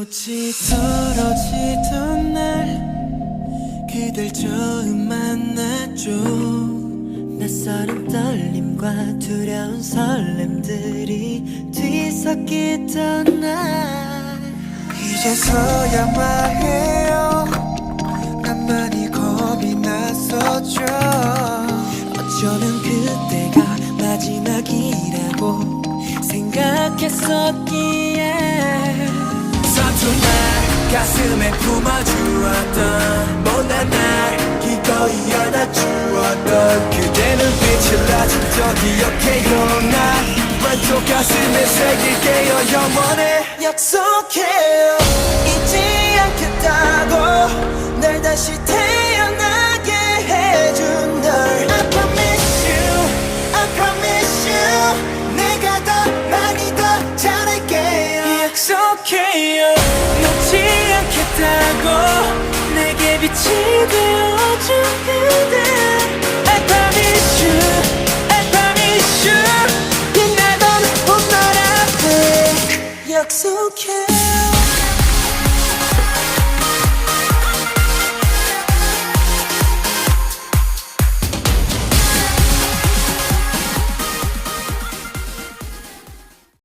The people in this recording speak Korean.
꽃이 떨어지던 날 그댈 처음 만났죠. 낯설은 떨림과 두려운 설렘들이 뒤섞이던 날 이제서야 말해요. 난 많이 겁이 났었죠. 어쩌면 그때가 마지막이라고 생각했었기에 서툰 날 가슴에 품어주었던 못난 날 기꺼이 안아주었던 그대 눈빛을 아직도 기억해요. 난 왼쪽 가슴에 새길게요. 영원히 약속해요. 잊지 않겠다고 날 다시 태어나게 해준 널 I promise you, I promise you 내가 더 많이 더 잘할게요. 약속해요. 놓지 않겠다고 내게 빛이 되어준 그대 I promise you, I promise you 빛나던 봄날 앞에 약속해.